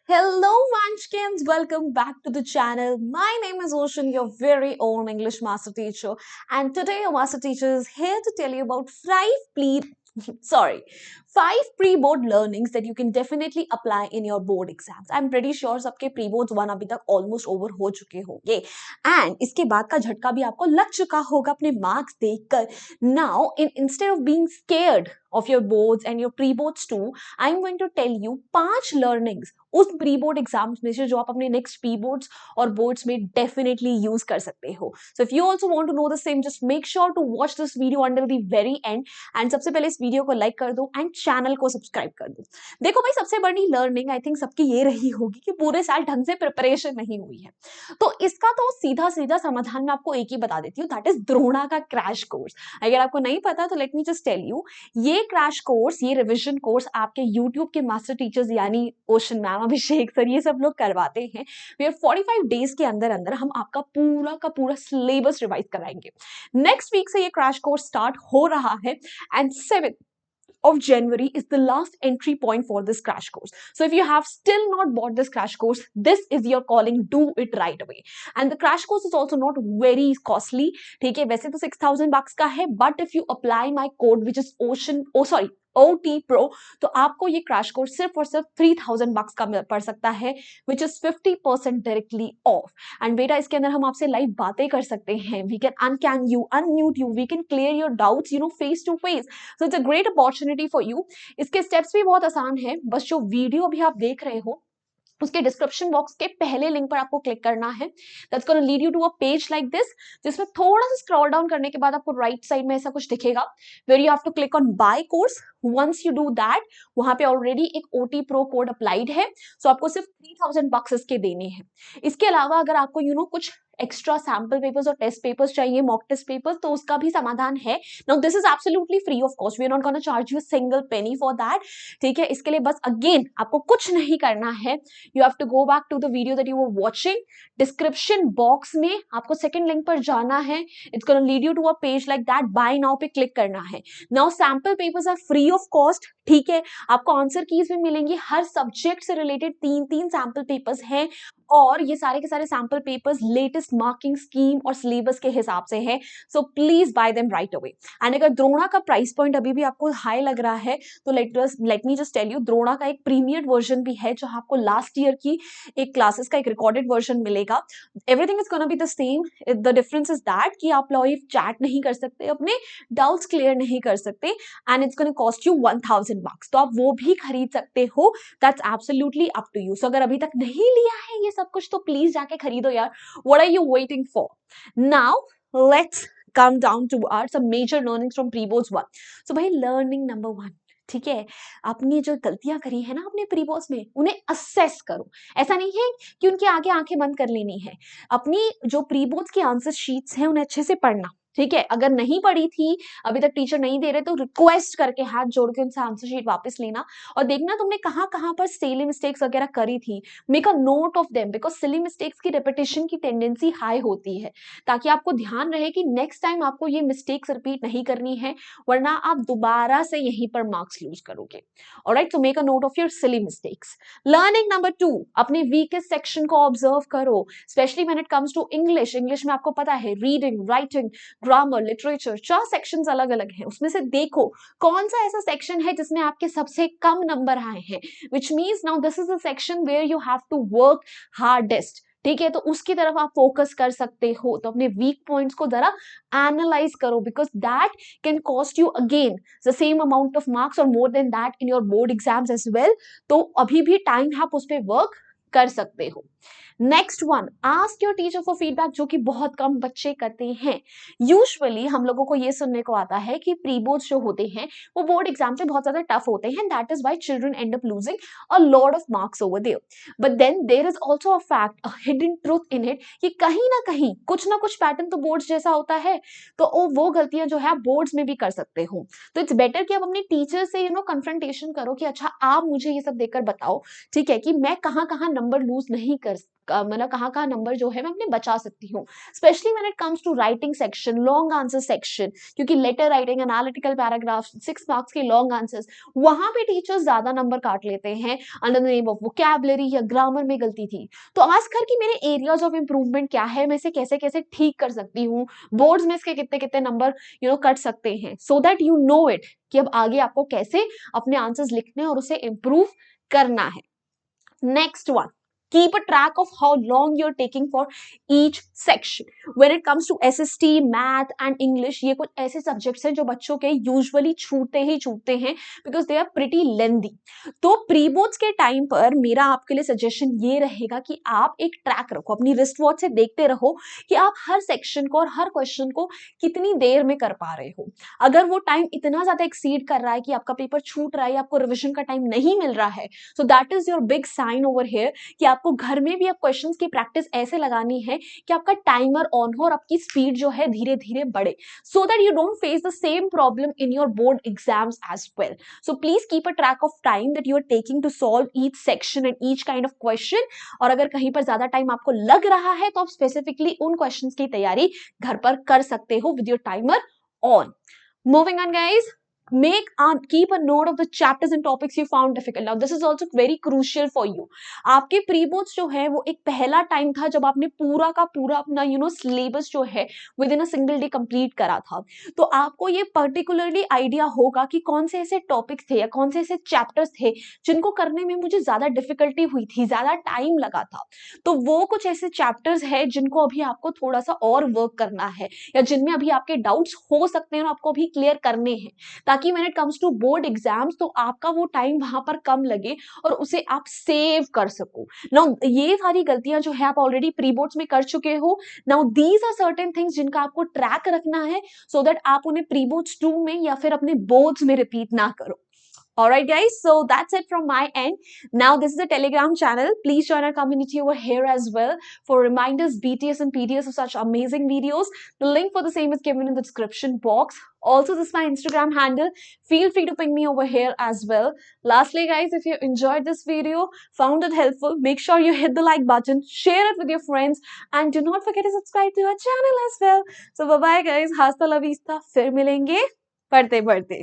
Hello, Munchkins. Welcome back to the channel. My name is Ocean, your very own English master teacher. And today, your master teacher is here to tell you about five pre-board learnings that you can definitely apply in your board exams. I'm pretty sure सबके pre-boards 1 अभी तक almost over हो चुके होंगे and इसके बाद का झटका भी आपको लग चुका होगा अपने marks देखकर. Now, instead of being scared of your boards and your pre-boards too, I'm going to tell you 5 learnings उस प्री बोर्ड एग्जाम्स में से जो आप अपने नेक्स्ट प्री बोर्ड्स और बोर्ड्स में डेफिनेटली यूज कर सकते हो. So if you also want to know the same, just make sure to watch this video until the very end. And सबसे पहले इस वीडियो को लाइक कर दो एंड चैनल को सब्सक्राइब कर दो. देखो भाई, सबसे बड़ी लर्निंग आई थिंक सबकी ये रही होगी कि पूरे साल ढंग से प्रिपरेशन नहीं हुई है. तो इसका तो सीधा सीधा समाधान मैं आपको एक ही बता देती हूँ, दैट इज द्रोणा का क्रैश कोर्स. अगर आपको नहीं पता तो let me just tell you, ये क्रैश कोर्स, ये रिविजन कोर्स आपके यूट्यूब के मास्टर टीचर्स यानी ओशन मैम, अभिषेक सर, ये सब लोग करवाते हैं. वे 45 डेज के अंदर अंदर हम आपका पूरा का पूरा सिलेबस रिवाइज कराएंगे. नेक्स्ट वीक से ये क्रैश कोर्स स्टार्ट हो रहा है and 7th of January is the last entry point for this crash course. So if you have still not bought this crash course, this is your calling. Do it right away. And the crash course is also not very costly. ठीक है, वैसे तो 6,000 bucks का है, but if you apply my code which is OT Pro, तो आपको ये crash course सिर्फ और सिर्फ 3,000 bucks का पड़ सकता है, which is 50% directly off. And बेटा, इसके अंदर हम आपसे लाइव बातें कर सकते हैं. वी कैन अनकैन you, unmute you, we can clear your doubts face to face. So it's a great opportunity for you. इसके स्टेप्स भी बहुत आसान है. बस जो वीडियो अभी आप देख रहे हो उसके डिस्क्रिप्शन बॉक्स के पहले लिंक पर आपको क्लिक करना है. That's gonna lead you to a page like this, जिसमें थोड़ा सा स्क्रॉल डाउन करने के बाद आपको राइट साइड में ऐसा कुछ दिखेगा, where you have to click on buy course. Once you do that, वहां पे ऑलरेडी एक OT Pro कोड अप्लाइड है, सो आपको सिर्फ 3,000 bucks इसके देने हैं. इसके अलावा अगर आपको कुछ एक्स्ट्रा सैम्पल पेपर्स और टेस्ट पेपर्स चाहिए, मॉक टेस्ट पेपर्स, तो उसका भी समाधान है. Now this is absolutely free of cost. We are not gonna charge you single penny for that. ठीक है, इसके लिए बस अगेन आपको कुछ नहीं करना है. You have to go back to the video that you were watching. Description box में आपको सेकंड लिंक पर जाना है. It's gonna lead you to a page like that. Buy now पे क्लिक करना है. Now sample papers are free of cost. ठीक है, आपको आंसर कीज भी मिलेंगी. हर सब्जेक्ट से रिलेटेड 3-3 सैम्पल पेपर्स हैं और ये सारे के सारे sample papers latest marking scheme और सिलेबस के हिसाब से है. So please bye them right away. And अगर द्रोणा का प्राइस पॉइंट अभी भी आपको हाई लग रहा है तो let me just tell you, Drona का एक प्रीमियर वर्जन भी है, जहां आपको लास्ट ईयर की एक क्लासेस का एक रिकॉर्डेड वर्जन मिलेगा. Everything is gonna be the same. The difference is that कि आप लाइव चैट नहीं कर सकते, अपने डाउट्स क्लियर नहीं कर सकते, and it's gonna cost you 1,000 bucks. तो आप वो भी खरीद सकते हो. That's absolutely up to you. So अगर अभी तक नहीं लिया है ये सब कुछ, तो प्लीज जाके खरीदो यार. What are you waiting for? Now let's come down to some major learnings from pre-boards 1. So भाई, learning number 1, ठीक है, आपने जो गलतियां करी है ना अपने प्री बोर्ड्स में, उन्हें असेस करो. ऐसा नहीं है कि उनके आगे आंखें बंद कर लेनी है. अपनी जो प्री बोर्ड्स की आंसर शीट्स हैं उन्हें अच्छे से पढ़ना. ठीक है, अगर नहीं पढ़ी थी, अभी तक टीचर नहीं दे रहे, तो रिक्वेस्ट करके हाथ जोड़ के उनसे आंसर शीट वापस लेना और देखना तुमने कहाँ कहाँ पर सिली मिस्टेक्स वगैरह करी थी. Make a note of them, because silly mistakes की रिपीटेशन की टेंडेंसी हाई होती है, ताकि आपको ध्यान रहे कि नेक्स्ट टाइम आपको ये मिस्टेक्स रिपीट नहीं करनी है, वरना आप दोबारा से यहीं पर मार्क्स लूज करोगे. Alright, so make a note of your silly mistakes. Learning number 2, अपने वीकेस्ट सेक्शन को ऑब्जर्व करो, specially when it comes to English. English में आपको पता है, reading, writing, grammar, literature, 4 sections अलग अलग हैं. उसमें से देखो कौन सा ऐसा सेक्शन है जिसमें आपके सबसे कम नंबर आए हैं, which means now this is a section where you have to work hardest. ठीक है, तो उसकी तरफ आप फोकस कर सकते हो. तो अपने वीक पॉइंट्स को जरा एनालाइज करो, because that can cost you again the same amount of marks और more than that in your board exams as well. तो अभी भी टाइम आप उस पर वर्क कर सकते हो. Next one, ask your teacher for feedback, जो कि बहुत कम बच्चे करते हैं. यूजुअली हम लोगों को ये सुनने को आता है कि प्री बोर्ड्स जो होते हैं वो बोर्ड एग्जाम से बहुत ज्यादा टफ होते हैं. That is why children and up losing a lot of marks over there. But then there is also a fact, a hidden truth in it, कि कहीं ना कुछ पैटर्न तो बोर्ड्स जैसा होता है, तो वो गलतियां जो है आप बोर्ड्स में भी कर सकते हो. तो इट्स बेटर कि आप अपने टीचर से कन्फ्रंटेशन करो कि अच्छा, आप मुझे ये सब देखकर बताओ, ठीक है, कि मैं कहाँ कहाँ नंबर लूज नहीं कर मतलब कहाँ नंबर जो है मैं अपने बचा सकती हूँ, specially when it comes to writing section, long answer section, क्योंकि letter writing, analytical paragraph, 6 marks के लॉन्ग आंसर्स, वहां पे टीचर्स ज्यादा नंबर काट लेते हैं under the name of vocabulary या ग्रामर में गलती थी। तो आज कर कि मेरे एरियाज ऑफ इम्प्रूवमेंट क्या है, मैं इसे कैसे कैसे ठीक कर सकती हूँ, बोर्ड्स में इसके कितने कितने नंबर कट सकते हैं, सो दैट यू नो इट कि अब आगे आपको कैसे अपने आंसर्स लिखने और उसे इम्प्रूव करना है। Next one, keep a track of how long you're taking for each section. When it comes to SST, math and English, ये कुछ ऐसे सब्जेक्ट्स हैं जो बच्चों के यूजुअली छूटते हैं बिकॉज दे आर प्रिटी लेंदी। तो प्री बोर्ड्स के टाइम पर मेरा आपके लिए सजेशन ये रहेगा कि आप एक ट्रैक रखो, अपनी रिस्ट वॉच से देखते रहो कि आप हर सेक्शन को और हर क्वेश्चन को कितनी देर में कर पा रहे हो। अगर वो टाइम इतना ज्यादा एक्सीड कर रहा है कि आपका पेपर छूट रहा है या आपको रिविजन का टाइम नहीं मिल रहा है, so that is your big sign over here कि आपको घर में भी अब क्वेश्चंस की प्रैक्टिस ऐसे लगानी है कि आपका टाइमर ऑन हो और आपकी स्पीड जो है धीरे धीरे बढ़े, so that you don't face the same problem in your board exams as well. So please keep a track of time that you are taking to solve each section and each kind of question, और अगर कहीं पर ज्यादा time आपको लग रहा है तो आप स्पेसिफिकली उन क्वेश्चंस की तैयारी घर पर कर सकते हो with your timer on. Moving on, guys. Keep a note of the chapters and topics you found difficult. Now this is also very crucial for you. आपके प्री बोर्ड्स जो है वो एक पहला टाइम था जब आपने पूरा का पूरा अपना सिलेबस जो है with in a single day complete करा था। तो आपको ये पर्टिकुलरली आइडिया होगा कि कौन से ऐसे टॉपिक्स थे या कौन से ऐसे चैप्टर्स थे जिनको करने में मुझे ज्यादा डिफिकल्टी हुई थी, ज्यादा टाइम लगा था। तो वो कुछ ऐसे चैप्टर्स है जिनको अभी आपको थोड़ा सा और वर्क करना है या जिनमें अभी आपके डाउट्स हो सकते हैं और आपको अभी क्लियर करने हैं, ताकि when it comes to board exams तो आपका वो टाइम वहां पर कम लगे और उसे आप सेव कर सको। नाउ ये सारी गलतियां जो है आप ऑलरेडी प्री बोर्ड्स में कर चुके हो। Now these are certain things जिनका आपको ट्रैक रखना है सो दैट आप उन्हें प्री बोर्ड्स 2 में या फिर अपने बोर्ड्स में रिपीट ना करो। Alright guys, so that's it from my end. Now this is a Telegram channel. Please join our community over here as well for reminders, BTS and PDS of such amazing videos. The link for the same is given in the description box. Also, this is my Instagram handle. Feel free to ping me over here as well. Lastly guys, if you enjoyed this video, found it helpful, make sure you hit the like button, share it with your friends and do not forget to subscribe to our channel as well. So bye bye guys, hasta la vista, फिर मिलेंगे पढ़ते पढ़ते।